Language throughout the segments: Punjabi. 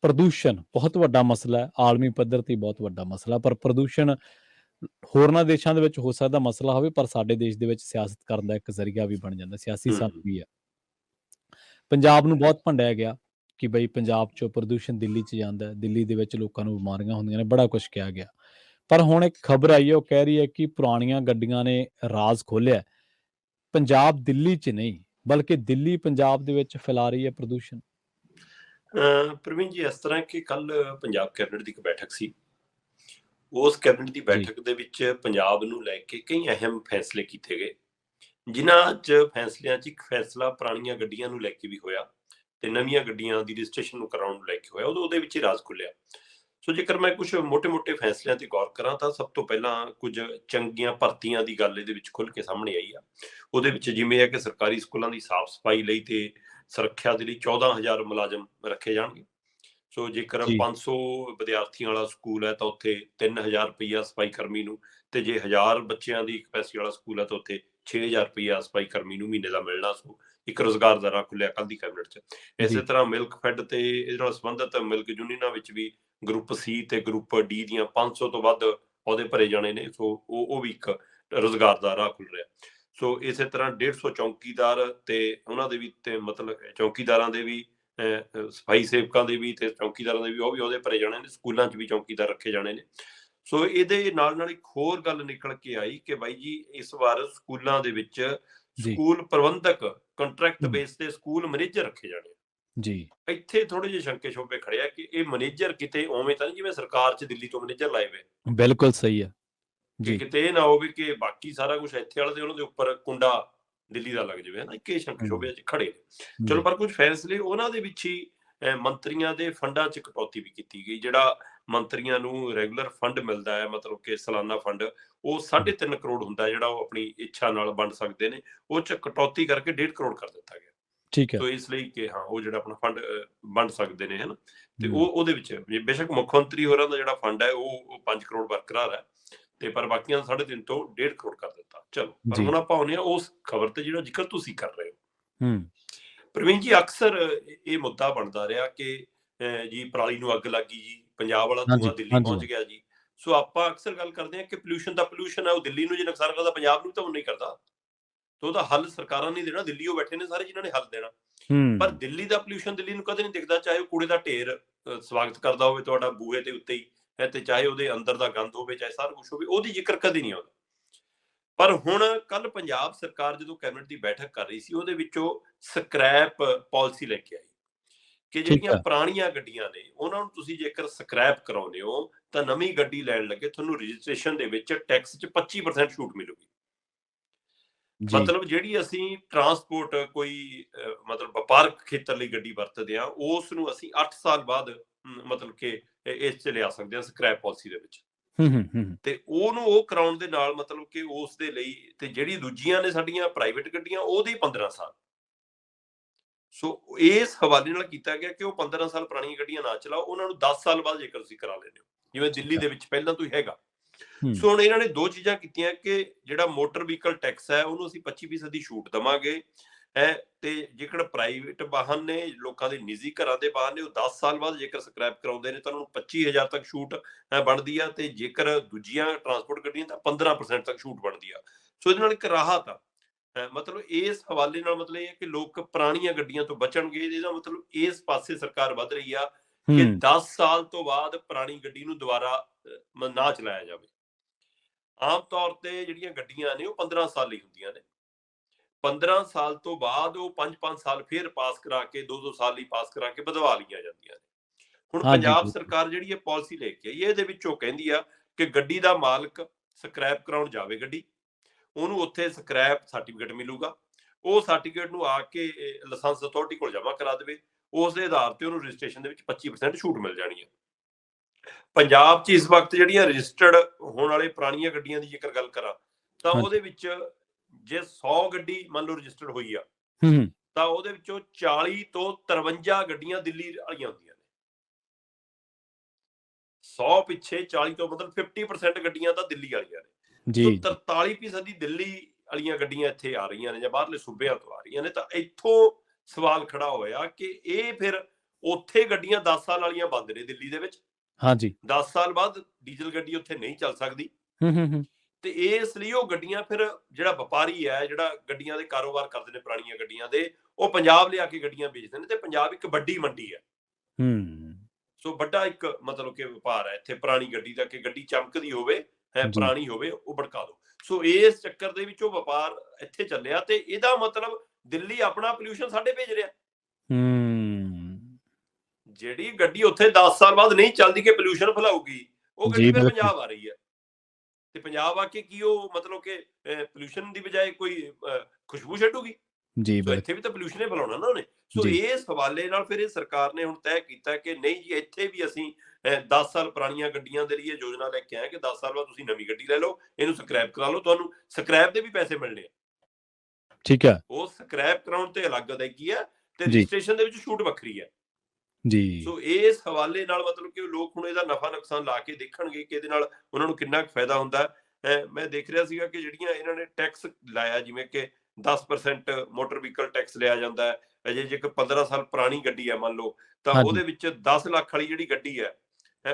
ਪ੍ਰਦੂਸ਼ਣ ਬਹੁਤ ਵੱਡਾ ਮਸਲਾ ਹੈ, ਆਲਮੀ ਪੱਧਰ ਤੇ ਬਹੁਤ ਵੱਡਾ ਮਸਲਾ, ਪਰ ਪ੍ਰਦੂਸ਼ਣ ਹੋਰਨਾਂ ਦੇਸ਼ਾਂ ਦੇ ਵਿੱਚ ਹੋ ਸਕਦਾ ਮਸਲਾ ਹੋਵੇ, ਪਰ ਸਾਡੇ ਦੇਸ਼ ਦੇ ਵਿੱਚ ਸਿਆਸਤ ਕਰਨ ਦਾ ਇੱਕ ਜ਼ਰੀਆ ਵੀ ਬਣ ਜਾਂਦਾ, ਸਿਆਸੀ ਸੰਦ ਵੀ ਹੈ। ਪੰਜਾਬ ਨੂੰ ਬਹੁਤ ਭੰਡਿਆ ਗਿਆ ਕਿ ਬਈ ਪੰਜਾਬ 'ਚੋਂ ਪ੍ਰਦੂਸ਼ਣ ਦਿੱਲੀ 'ਚ ਜਾਂਦਾ, ਦਿੱਲੀ ਦੇ ਵਿੱਚ ਲੋਕਾਂ ਨੂੰ ਬਿਮਾਰੀਆਂ ਹੁੰਦੀਆਂ ਨੇ, ਬੜਾ ਕੁਛ ਕਿਹਾ ਗਿਆ। ਪਰ ਹੁਣ ਇੱਕ ਖਬਰ ਆਈ ਹੈ, ਉਹ ਕਹਿ ਰਹੀ ਹੈ ਕਿ ਪੁਰਾਣੀਆਂ ਗੱਡੀਆਂ ਨੇ ਰਾਜ਼ ਖੋਲ੍ਹਿਆ, ਪੰਜਾਬ ਦਿੱਲੀ 'ਚ ਨਹੀਂ ਬਲਕਿ ਦਿੱਲੀ ਪੰਜਾਬ ਦੇ ਵਿੱਚ ਫੈਲਾ ਰਹੀ ਹੈ ਪ੍ਰਦੂਸ਼ਣ। ਪ੍ਰਵੀਨ ਜੀ, ਇਸ ਤਰ੍ਹਾਂ ਕਿ ਕੱਲ ਪੰਜਾਬ ਕੈਬਨਿਟ ਦੀ ਇੱਕ ਬੈਠਕ ਸੀ। ਉਸ ਕੈਬਨਿਟ ਦੀ ਬੈਠਕ ਦੇ ਵਿੱਚ ਪੰਜਾਬ ਨੂੰ ਲੈ ਕੇ ਕਈ ਅਹਿਮ ਫੈਸਲੇ ਕੀਤੇ ਗਏ, ਜਿਨ੍ਹਾਂ 'ਚ ਫੈਸਲਿਆਂ 'ਚ ਇੱਕ ਫੈਸਲਾ ਪੁਰਾਣੀਆਂ ਗੱਡੀਆਂ ਨੂੰ ਲੈ ਕੇ ਵੀ ਹੋਇਆ ਤੇ ਨਵੀਆਂ ਗੱਡੀਆਂ ਦੀ ਰਜਿਸਟ੍ਰੇਸ਼ਨ ਨੂੰ ਕਰਾਉਣ ਨੂੰ ਲੈ ਕੇ ਹੋਇਆ। ਉਹਦੇ ਵਿੱਚ ਹੀ ਰਾਜ਼ ਖੁੱਲਿਆ। ਸੋ ਜੇਕਰ ਮੈਂ ਕੁਝ ਮੋਟੇ-ਮੋਟੇ ਫੈਸਲਿਆਂ ਤੇ ਗੌਰ ਕਰਾਂ ਤਾਂ ਸਭ ਤੋਂ ਪਹਿਲਾਂ ਕੁਝ ਚੰਗੀਆਂ ਭਰਤੀਆਂ ਦੀ ਗੱਲ ਇਹਦੇ ਵਿੱਚ ਖੁੱਲ੍ਹ ਕੇ ਸਾਹਮਣੇ ਆਈ ਆ। ਉਹਦੇ ਵਿੱਚ ਜਿਵੇਂ ਹੈ ਕਿ ਸਰਕਾਰੀ ਸਕੂਲਾਂ ਦੀ ਸਾਫ਼ ਸਫਾਈ ਲਈ ਤੇ ਸੁਰੱਖਿਆ ਦੇ ਲਈ 14,000 ਮੁਲਾਜ਼ਮ ਰੱਖੇ ਜਾਣਗੇ। ਸੋ ਜੇਕਰ 500 ਵਿਦਿਆਰਥੀਆਂ ਵਾਲਾ ਸਕੂਲ ਹੈ ਤਾਂ ਉੱਥੇ 3,000 ਰੁਪਈਆ ਸਫਾਈ ਕਰਮੀ ਨੂੰ, ਤੇ ਜੇ 1000 ਬੱਚਿਆਂ ਦੀ ਕਪੈਸਿਟੀ ਵਾਲਾ ਸਕੂਲ ਹੈ ਤਾਂ ਉੱਥੇ 6,000 ਰੁਪਈਆ ਸਫਾਈ ਕਰਮੀ ਨੂੰ ਮਹੀਨੇ ਦਾ ਮਿਲਣਾ। ਸੋ ਇੱਕ ਰੁਜ਼ਗਾਰ ਦਾ ਰਾਹ ਖੁੱਲਿਆ ਕੱਲ੍ਹ ਦੀ ਕੈਬਨਿਟ 'ਚ। ਇਸੇ ਤਰ੍ਹਾਂ ਮਿਲਕ ਫੈਡ ਤੇ ਇਹਦੇ ਨਾਲ ਸੰਬੰਧਿਤ ਮਿਲਕ ਯੂਨੀਅਨਾਂ ਵਿੱਚ ਵੀ ਗਰੁੱਪ ਸੀ ਤੇ ਗਰੁੱਪ ਡੀ ਦੀਆਂ 500 ਤੋਂ ਵੱਧ ਅਹੁਦੇ ਭਰੇ ਜਾਣੇ ਨੇ। ਸੋ ਉਹ ਵੀ ਇੱਕ ਰੁਜ਼ਗਾਰ ਦਾ ਰਾਹ ਖੁੱਲ ਰਿਹਾ। ਸੋ ਇਸੇ ਤਰ੍ਹਾਂ 150 ਚੌਂਕੀਦਾਰ ਤੇ ਉਹਨਾਂ ਦੇ ਵੀ, ਤੇ ਮਤਲਬ ਚੌਂਕੀਦਾਰਾਂ ਦੇ ਵੀ, ਸਫਾਈ ਸੇਵਕਾਂ ਦੇ ਵੀ ਤੇ ਚੌਂਕੀਦਾਰਾਂ ਦੇ ਵੀ, ਉਹ ਵੀ ਉਹਦੇ ਭਰੇ ਜਾਣੇ ਨੇ। ਸਕੂਲਾਂ 'ਚ ਵੀ ਚੌਂਕੀਦਾਰ ਰੱਖੇ ਜਾਣੇ ਨੇ। ਸੋ ਇਹਦੇ ਨਾਲ ਇੱਕ ਹੋਰ ਗੱਲ ਨਿਕਲ ਕੇ ਆਈ ਕਿ ਬਾਈ ਜੀ, ਇਸ ਵਾਰ ਸਕੂਲਾਂ ਦੇ ਵਿੱਚ ਸਕੂਲ ਪ੍ਰਬੰਧਕ ਕੰਟਰੈਕਟ ਬੇਸ ਤੇ ਸਕੂਲ ਮੈਨੇਜਰ ਰੱਖੇ ਜਾਣੇ ਜੀ। ਇੱਥੇ ਥੋੜੇ ਜਿਹੇ ਸ਼ੰਕੇ ਸ਼ੋਭੇ ਖੜੇ ਆ ਕਿ ਇਹ ਮੈਨੇਜਰ ਕਿਤੇ ਉਵੇਂ ਤਾਂ ਨਹੀਂ ਜਿਵੇਂ ਸਰਕਾਰ 'ਚ ਦਿੱਲੀ ਤੋਂ ਮੈਨੇਜਰ ਲਾਏ ਹੋਏ। ਬਿਲਕੁਲ ਸਹੀ ਹੈ ਜੀ। ਕਿਤੇ ਇਹ ਨਾ ਹੋਵੇ ਕਿ ਬਾਕੀ ਸਾਰਾ ਕੁਝ ਇੱਥੇ ਵਾਲਾ ਤੇ ਉਹਨਾਂ ਦੇ ਉੱਪਰ ਕੁੰਡਾ ਦਿੱਲੀ ਦਾ ਲੱਗ ਜਾਵੇ, ਹਨਾ। ਇੱਕ ਸ਼ੰਕੇ ਸ਼ੋਭੇ 'ਚ ਖੜੇ ਚਲੋ, ਪਰ ਕੁਝ ਫੈਸਲੇ ਉਹਨਾਂ ਦੇ ਵਿੱਚ ਹੀ ਮੰਤਰੀਆਂ ਦੇ ਫੰਡਾਂ 'ਚ ਕਟੌਤੀ ਵੀ ਕੀਤੀ ਗਈ। ਜਿਹੜਾ ਮੰਤਰੀਆਂ ਨੂੰ ਰੈਗੂਲਰ ਫੰਡ ਮਿਲਦਾ ਹੈ, ਮਤਲਬ ਕਿ ਸਾਲਾਨਾ ਫੰਡ, ਉਹ 3.5 ਕਰੋੜ ਹੁੰਦਾ, ਜਿਹੜਾ ਉਹ ਆਪਣੀ ਇੱਛਾ ਨਾਲ ਵੰਡ ਸਕਦੇ ਨੇ। ਉਹ 'ਚ ਕਟੌਤੀ ਕਰਕੇ 1.5 ਕਰੋੜ ਕਰ ਦਿੱਤਾ ਗਿਆ। ਠੀਕ ਹੈ। ਸੋ ਇਸ ਲਈ ਕਿ ਹਾਂ, ਉਹ ਜਿਹੜਾ ਆਪਣਾ ਫੰਡ ਵੰਡ ਸਕਦੇ ਨੇ, ਹਨਾ। ਤੇ ਉਹਦੇ ਵਿੱਚ ਬੇਸ਼ੱਕ ਮੁੱਖ ਮੰਤਰੀ ਹੋਰਾਂ ਦਾ ਜਿਹੜਾ ਫੰਡ ਹੈ ਉਹ 5 ਕਰੋੜ ਬਰਕਰਾਰ ਹੈ, ਤੇ ਪਰ ਬਾਕੀਆਂ 3.5 ਤੋਂ 1.5 ਕਰੋੜ ਕਰ ਦਿੱਤਾ। ਚਲੋ, ਪਰ ਹੁਣ ਆਪਾਂ ਆਉਂਦੇ ਹਾਂ ਉਸ ਖਬਰ ਤੇ ਜਿਹੜਾ ਜ਼ਿਕਰ ਤੁਸੀਂ ਕਰ ਰਹੇ ਹੋ। ਪ੍ਰਵੀਨ ਜੀ, ਅਕਸਰ ਇਹ ਮੁੱਦਾ ਬਣਦਾ ਰਿਹਾ ਕਿ ਜੀ ਪਰਾਲੀ ਨੂੰ ਅੱਗ ਲੱਗ ਗਈ ਜੀ, ਪੰਜਾਬ ਵਾਲਾ ਧੂੰਆਂ ਦਿੱਲੀ ਪਹੁੰਚ ਗਿਆ ਜੀ। ਸੋ ਆਪਾਂ ਅਕਸਰ ਗੱਲ ਕਰਦੇ ਹਾਂ ਕਿ ਪੋਲਿਊਸ਼ਨ ਦਾ ਪੋਲਿਊਸ਼ਨ ਹੈ, ਉਹ ਦਿੱਲੀ ਨੂੰ ਜੇ ਨੁਕਸਾਨ ਕਰਦਾ, ਪੰਜਾਬ ਨੂੰ ਤਾਂ ਉਹ ਨਹੀਂ ਕਰਦਾ। ਤੇ ਉਹਦਾ ਹੱਲ ਸਰਕਾਰਾਂ ਨਹੀਂ ਦੇਣਾ, ਦਿੱਲੀ ਉਹ ਬੈਠੇ ਨੇ ਸਾਰੇ ਜਿਨ੍ਹਾਂ ਨੇ ਹੱਲ ਦੇਣਾ। ਪਰ ਦਿੱਲੀ ਦਾ ਪੋਲਿਊਸ਼ਨ ਦਿੱਲੀ ਨੂੰ ਕਦੇ ਨਹੀਂ ਦਿਖਦਾ, ਚਾਹੇ ਉਹ ਕੂੜੇ ਦਾ ਢੇਰ ਸਵਾਗਤ ਕਰਦਾ ਹੋਵੇ ਤੁਹਾਡਾ ਬੂਹੇ ਦੇ ਉੱਤੇ ਹੀ ਹੈ, ਤੇ ਚਾਹੇ ਉਹਦੇ ਅੰਦਰ ਦਾ ਗੰਦ ਹੋਵੇ, ਚਾਹੇ ਸਾਰਾ ਕੁਛ ਹੋਵੇ, ਉਹਦੀ ਜ਼ਿਕਰ ਕਦੇ ਨਹੀਂ ਆਉਂਦਾ। ਪਰ ਹੁਣ ਕੱਲ ਪੰਜਾਬ ਸਰਕਾਰ ਜਦੋਂ ਕੈਬਨਿਟ ਦੀ ਬੈਠਕ ਕਰ ਰਹੀ ਸੀ, ਉਹਦੇ ਵਿੱਚੋਂ ਸਕ੍ਰੈਪ ਪਾਲਿਸੀ ਲੈ ਕੇ ਆਈ ਕਿ ਜਿਹੜੀਆਂ ਪੁਰਾਣੀਆਂ ਗੱਡੀਆਂ ਨੇ ਉਹਨਾਂ ਨੂੰ ਤੁਸੀਂ ਜੇਕਰ ਸਕ੍ਰੈਪ ਕਰਾਉਂਦੇ ਹੋ ਤਾਂ ਨਵੀਂ ਗੱਡੀ ਲੈਣ ਲੱਗੇ ਤੁਹਾਨੂੰ ਰਜਿਸਟ੍ਰੇਸ਼ਨ ਦੇ ਵਿੱਚ ਟੈਕਸ 'ਚ 25% ਛੂਟ ਮਿਲੂਗੀ। ਮਤਲਬ ਜਿਹੜੀ ਅਸੀਂ ਟਰਾਂਸਪੋਰਟ ਕੋਈ ਮਤਲਬ ਵਪਾਰਕ ਖੇਤਰ ਲਈ ਗੱਡੀ ਵਰਤਦੇ ਹਾਂ, ਉਸ ਨੂੰ ਅਸੀਂ 8 ਸਾਲ ਬਾਅਦ ਮਤਲਬ ਕਿ ਇਸ 'ਚ ਲਿਆ ਸਕਦੇ ਹਾਂ ਸਕ੍ਰੈਪ ਪਾਲਿਸੀ ਦੇ ਵਿੱਚ। ਤੇ ਉਹਨੂੰ ਉਹ ਕਰਾਉਣ ਦੇ ਨਾਲ ਮਤਲਬ ਕਿ ਉਸ ਦੇ ਲਈ, ਤੇ ਜਿਹੜੀ ਦੂਜੀਆਂ ਨੇ ਸਾਡੀਆਂ ਪ੍ਰਾਈਵੇਟ ਗੱਡੀਆਂ, ਉਹਦੇ 15 ਸਾਲ। ਸੋ ਇਸ ਹਵਾਲੇ ਨਾਲ ਕੀਤਾ ਗਿਆ ਕਿ ਉਹ 15 ਸਾਲ ਪੁਰਾਣੀਆਂ ਗੱਡੀਆਂ ਨਾ ਚਲਾਓ, ਉਹਨਾਂ ਨੂੰ 10 ਸਾਲ ਬਾਅਦ ਜੇਕਰ ਤੁਸੀਂ ਕਰਾ ਲੈਂਦੇ ਹੋ, ਜਿਵੇਂ ਦਿੱਲੀ ਦੇ ਵਿੱਚ ਪਹਿਲਾਂ ਤੋਂ ਹੀ ਹੈਗਾ। ਸੋ ਹੁਣ ਇਹਨਾਂ ਨੇ ਦੋ ਚੀਜ਼ਾਂ ਕੀਤੀਆਂ ਕਿ ਜਿਹੜਾ ਮੋਟਰ ਵਹੀਕਲ ਟੈਕਸ ਹੈ ਉਹਨੂੰ ਅਸੀਂ 25% ਦੀ ਛੂਟ ਦੇਵਾਂਗੇ ਹੈ, ਤੇ ਜੇਕਰ ਪ੍ਰਾਈਵੇਟ ਵਾਹਨ ਨੇ, ਲੋਕਾਂ ਦੇ ਨਿੱਜੀ ਘਰਾਂ ਦੇ ਵਾਹਨ ਨੇ, ਉਹ 10 ਸਾਲ ਬਾਅਦ ਜੇਕਰ ਸਕ੍ਰੈਪ ਕਰਾਉਂਦੇ ਨੇ ਤਾਂ ਉਹਨਾਂ ਨੂੰ 25,000 ਤੱਕ ਛੂਟ ਬਣਦੀ ਆ, ਤੇ ਜੇਕਰ ਦੂਜੀਆਂ ਟਰਾਂਸਪੋਰਟ ਗੱਡੀਆਂ ਤਾਂ 15% ਤੱਕ ਛੂਟ ਬਣਦੀ ਆ। ਸੋ ਇਹਦੇ ਨਾਲ ਇੱਕ ਰਾਹਤ ਆ। ਮਤਲਬ ਇਸ ਹਵਾਲੇ ਨਾਲ ਮਤਲਬ ਇਹ ਹੈ ਕਿ ਲੋਕ ਪੁਰਾਣੀਆਂ ਗੱਡੀਆਂ ਤੋਂ ਬਚਣਗੇ। ਇਹਦਾ ਮਤਲਬ ਇਸ ਪਾਸੇ ਸਰਕਾਰ ਵੱਧ ਰਹੀ ਆ ਕਿ 10 ਸਾਲ ਤੋਂ ਬਾਅਦ ਪੁਰਾਣੀ ਗੱਡੀ ਨੂੰ ਦੁਬਾਰਾ ਨਾ ਚਲਾਇਆ ਜਾਵੇ। ਆਮ ਤੌਰ ਤੇ ਜਿਹੜੀਆਂ ਗੱਡੀਆਂ ਨੇ ਉਹ 15 ਸਾਲ ਲਈ ਹੁੰਦੀਆਂ ਨੇ। 15 ਸਾਲ ਤੋਂ ਬਾਅਦ ਉਹ 5-5 ਸਾਲ ਫਿਰ ਪਾਸ ਕਰਾ ਕੇ, 2-2 ਸਾਲ ਲਈ ਪਾਸ ਕਰਾ ਕੇ ਵਧਵਾ ਲਈਆਂ ਜਾਂਦੀਆਂ ਨੇ। ਹੁਣ ਪੰਜਾਬ ਸਰਕਾਰ ਜਿਹੜੀ ਇਹ ਪਾਲਿਸੀ ਲੈ ਕੇ ਆਈ, ਇਹਦੇ ਵਿੱਚ ਉਹ ਕਹਿੰਦੀ ਆ ਕਿ ਗੱਡੀ ਦਾ ਮਾਲਕ ਸਕ੍ਰੈਪ ਕਰਾਉਣ ਜਾਵੇ ਗੱਡੀ, ਉਹਨੂੰ ਉੱਥੇ ਸਕ੍ਰੈਪ ਸਰਟੀਫਿਕੇਟ ਮਿਲੂਗਾ। ਉਹ ਸਰਟੀਫਿਕੇਟ ਨੂੰ ਆ ਕੇ ਲਾਇਸੈਂਸ ਅਥਾਰਟੀ ਕੋਲ ਜਮ੍ਹਾਂ ਕਰਾ ਦੇਵੇ। ਉਸ ਦੇ ਆਧਾਰ ਤੇ ਉਹਨੂੰ ਰਜਿਸਟ੍ਰੇਸ਼ਨ ਦੇ ਵਿੱਚ 25% ਛੂਟ ਮਿਲ ਜਾਣੀ ਹੈ। ਪੰਜਾਬ 'ਚ ਇਸ ਵਕਤ ਜਿਹੜੀਆਂ ਰਜਿਸਟਰਡ ਹੋਣ ਵਾਲੇ ਪੁਰਾਣੀਆਂ ਗੱਡੀਆਂ ਦੀ ਜੇਕਰ ਗੱਲ ਕਰਾਂ ਤਾਂ ਉਹਦੇ ਵਿੱਚ ਜੇ 100 ਗੱਡੀ ਮੰਨ ਲਓ ਰਜਿਸਟਰਡ ਹੋਈ ਆ, ਤਾਂ ਉਹਦੇ ਵਿੱਚੋਂ 40 ਤੋਂ 53 ਗੱਡੀਆਂ ਦਿੱਲੀ ਵਾਲੀਆਂ ਹੁੰਦੀਆਂ ਨੇ। 100 ਪਿੱਛੇ 40 ਤੋਂ ਮਤਲਬ 50% ਗੱਡੀਆਂ ਤਾਂ ਦਿੱਲੀ ਵਾਲੀਆਂ ਨੇ। ਸੋ 43% ਦਿੱਲੀ ਵਾਲੀਆਂ ਗੱਡੀਆਂ ਇੱਥੇ ਆ ਰਹੀਆਂ ਨੇ ਜਾਂ ਬਾਹਰਲੇ ਸੂਬਿਆਂ ਤੋਂ ਆ ਰਹੀਆਂ ਨੇ। ਤਾਂ ਇੱਥੋਂ ਸਵਾਲ ਖੜਾ ਹੋਇਆ ਕਿ ਇਹ ਫਿਰ ਉੱਥੇ ਗੱਡੀਆਂ 10 ਸਾਲ ਵਾਲੀਆਂ ਬੰਦ ਨੇ ਦਿੱਲੀ ਦੇ ਵਿੱਚ। ਹਾਂਜੀ। 10 ਸਾਲ ਬਾਅਦ ਡੀਜ਼ਲ ਗੱਡੀ ਉੱਥੇ ਨਹੀਂ ਚੱਲ ਸਕਦੀ। ਹੂੰ। ਤੇ ਇਸ ਲਈ ਉਹ ਗੱਡੀਆਂ ਫਿਰ ਜਿਹੜਾ ਵਪਾਰੀ ਹੈ, ਜਿਹੜਾ ਗੱਡੀਆਂ ਦੇ ਕਾਰੋਬਾਰ ਕਰਦੇ ਨੇ ਪੁਰਾਣੀਆਂ ਗੱਡੀਆਂ ਦੇ, ਉਹ ਪੰਜਾਬ ਲਿਆ ਕੇ ਗੱਡੀਆਂ ਵੇਚਦੇ ਨੇ। ਤੇ ਪੰਜਾਬ ਇੱਕ ਵੱਡੀ ਮੰਡੀ ਹੈ। ਹੂੰ। ਸੋ ਵੱਡਾ ਇੱਕ ਮਤਲਬ ਕਿ ਵਪਾਰ ਹੈ ਇੱਥੇ ਪੁਰਾਣੀ ਗੱਡੀ ਦਾ, ਕਿ ਗੱਡੀ ਚਮਕਦੀ ਹੋਵੇ, ਜੀ। ਪੁਰਾਣੀ ਹੋਵੇ, ਉਹ ਭੜਕਾ ਦੋ। ਸੋ ਇਸ ਚੱਕਰ ਦੇ ਵਿੱਚ ਉਹ ਵਪਾਰ ਇੱਥੇ ਚੱਲਿਆ, ਤੇ ਇਹਦਾ ਮਤਲਬ ਦਿੱਲੀ ਆਪਣਾ ਪੋਲਿਊਸ਼ਨ ਸਾਡੇ ਭੇਜ ਰਿਹਾ। ਹੂੰ। ਜਿਹੜੀ ਗੱਡੀ ਉੱਥੇ 10 ਸਾਲ ਬਾਅਦ ਨਹੀਂ ਚੱਲਦੀ ਕਿ ਪੋਲਿਊਸ਼ਨ ਫੈਲਾਊਗੀ, ਉਹ ਜੀ ਗੱਡੀ ਫਿਰ ਬਿਲਕੁਲ। ਪੰਜਾਬ ਆ ਰਹੀ ਹੈ। ਤੇ ਪੰਜਾਬ ਆ ਕੇ ਕੀ ਉਹ ਮਤਲਬ ਕਿ ਪੋਲਿਊਸ਼ਨ ਦੀ ਬਜਾਏ ਕੋਈ ਖੁਸ਼ਬੂ ਛੱਡੂਗੀ? ਜੀ ਸੋ ਬਿਲਕੁਲ। ਇੱਥੇ ਵੀ ਤਾਂ ਪੋਲਿਊਸ਼ਨ ਹੀ ਫੈਲਾਉਣਾ ਨਾ ਉਹਨੇ। ਸੋ ਜੀ। ਇਸ ਹਵਾਲੇ ਨਾਲ ਫਿਰ ਇਹ ਸਰਕਾਰ ਨੇ ਹੁਣ ਤੈਅ ਕੀਤਾ ਕਿ ਨਹੀਂ ਜੀ, ਇੱਥੇ ਵੀ ਅਸੀਂ 10 ਸਾਲ ਪੁਰਾਣੀਆਂ ਗੱਡੀਆਂ ਦੇ ਲਈ ਯੋਜਨਾ ਲੈ ਕੇ ਆਏ ਕਿ 10 ਸਾਲ ਬਾਅਦ ਤੁਸੀਂ ਨਵੀਂ ਗੱਡੀ ਲੈ ਲਓ, ਇਹਨੂੰ ਸਕ੍ਰੈਪ ਕਰਾ ਲਓ, ਤੁਹਾਨੂੰ ਸਕ੍ਰੈਪ ਦੇ ਵੀ ਪੈਸੇ ਮਿਲਣੇ ਆ। ਠੀਕ ਹੈ। ਉਹ ਸਕ੍ਰੈਪ ਕਰਾਉਣ ਤੇ ਅਲੱਗ ਅਦਾਇਗੀ ਹੈ, ਤੇ ਜੀ। ਰਜਿਸਟ੍ਰੇਸ਼ਨ ਦੇ ਵਿੱਚ ਛੂਟ ਵੱਖਰੀ ਹੈ। ਜੀ। ਸੋ ਇਸ ਹਵਾਲੇ ਨਾਲ ਮਤਲਬ ਕਿ ਲੋਕ ਹੁਣ ਇਹਦਾ ਨਫਾ ਨੁਕਸਾਨ ਲਾ ਕੇ ਦੇਖਣਗੇ ਕਿ ਇਹਦੇ ਨਾਲ ਉਹਨਾਂ ਨੂੰ ਕਿੰਨਾ ਕੁ ਫਾਇਦਾ ਹੁੰਦਾ ਹੈ। ਮੈਂ ਦੇਖ ਰਿਹਾ ਸੀਗਾ ਕਿ ਜਿਹੜੀਆਂ ਇਹਨਾਂ ਨੇ ਟੈਕਸ ਲਾਇਆ, ਜਿਵੇਂ ਕਿ 10% ਮੋਟਰ ਵਹੀਕਲ ਟੈਕਸ ਲਿਆ ਜਾਂਦਾ ਹੈ। ਅਜੇ ਜੇ 15 ਸਾਲ ਪੁਰਾਣੀ ਗੱਡੀ ਹੈ ਮੰਨ ਲਓ, ਤਾਂ ਹਾਂਜੀ। ਉਹਦੇ ਵਿੱਚ 10 ਲੱਖ ਵਾਲੀ ਜਿਹੜੀ ਗੱਡੀ ਹੈ,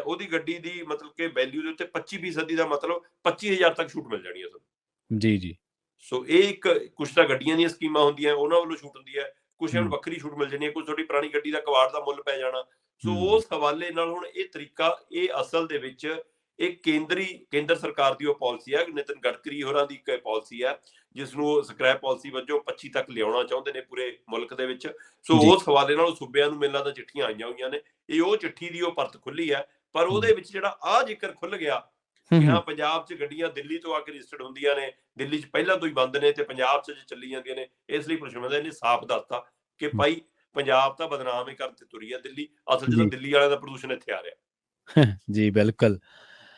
ਉਹਦੀ ਗੱਡੀ ਦੀ ਮਤਲਬ ਕਿ ਵੈਲਿਊ ਦੇ ਉੱਤੇ 25% ਦਾ ਮਤਲਬ 25,000 ਤੱਕ ਛੂਟ ਮਿਲ ਜਾਣੀ ਹੈ ਤੁਹਾਨੂੰ। ਜੀ। ਜੀ। ਸੋ ਇਹ ਇੱਕ ਕੁਛ ਤਾਂ ਗੱਡੀਆਂ ਦੀਆਂ ਸਕੀਮਾਂ ਹੁੰਦੀਆਂ, ਉਹਨਾਂ ਵੱਲੋਂ ਛੂਟ ਹੁੰਦੀ ਹੈ, ਕੁਛ ਨੂੰ ਹੂੰ। ਵੱਖਰੀ ਛੂਟ ਮਿਲ ਜਾਣੀ ਹੈ, ਕੁਛ ਤੁਹਾਡੀ ਪੁਰਾਣੀ ਗੱਡੀ ਦਾ ਕਬਾੜ ਦਾ ਮੁੱਲ ਪੈ ਜਾਣਾ। ਸੋ ਹੂੰ। ਉਸ ਹਵਾਲੇ ਨਾਲ ਹੁਣ ਇਹ ਤਰੀਕਾ, ਇਹ ਅਸਲ ਦੇ ਵਿੱਚ ਇਹ ਕੇਂਦਰ ਸਰਕਾਰ ਦੀ ਉਹ ਪਾਲਿਸੀ ਹੈ, ਨਿਤਿਨ ਗਡਕਰੀ ਹੋਰਾਂ ਦੀ ਇੱਕ ਪਾਲਿਸੀ ਹੈ, ਜਿਸ ਨੂੰ ਉਹ ਸਕ੍ਰੈਪ ਪਾਲਿਸੀ ਵਜੋਂ 25 ਤੱਕ ਲਿਆਉਣਾ ਚਾਹੁੰਦੇ ਨੇ ਪੂਰੇ ਮੁਲਕ ਦੇ ਵਿੱਚ। ਸੋ ਜੀ। ਉਸ ਹਵਾਲੇ ਨਾਲ ਸੂਬਿਆਂ ਨੂੰ ਮਿਲਣਾ ਤਾਂ ਚਿੱਠੀਆਂ ਆਈਆਂ ਹੋਈਆਂ ਨੇ। ਇਹ ਉਹ ਚਿੱਠੀ ਦੀ ਉਹ ਪਰਤ ਖੁੱਲੀ ਹੈ, ਪਰ ਉਹਦੇ ਵਿੱਚ ਜਿਹੜਾ ਆਹ ਜ਼ਿਕਰ ਖੁੱਲ ਗਿਆ ਕਿ ਹਾਂ, ਪੰਜਾਬ 'ਚ ਗੱਡੀਆਂ ਦਿੱਲੀ ਤੋਂ ਆ ਕੇ ਰਜਿਸਟਰਡ ਹੁੰਦੀਆਂ ਨੇ, ਦਿੱਲੀ 'ਚ ਪਹਿਲਾਂ ਤੋਂ ਹੀ ਬੰਦ ਨੇ, ਤੇ ਪੰਜਾਬ 'ਚ ਚੱਲੀ ਜਾਂਦੀਆਂ ਨੇ। ਇਸ ਲਈ ਪ੍ਰਸ਼ਾਸਨ ਨੇ ਸਾਫ਼ ਦੱਸਤਾ ਕਿ ਭਾਈ ਪੰਜਾਬ ਤਾਂ ਬਦਨਾਮ ਹੀ ਕਰਕੇ ਤੁਰੀ ਆ ਦਿੱਲੀ, ਅਸਲ 'ਚ ਤਾਂ ਜੀ। ਦਿੱਲੀ ਵਾਲਿਆਂ ਦਾ ਪ੍ਰਦੂਸ਼ਣ ਇੱਥੇ ਆ ਰਿਹਾ। ਜੀ ਬਿਲਕੁਲ।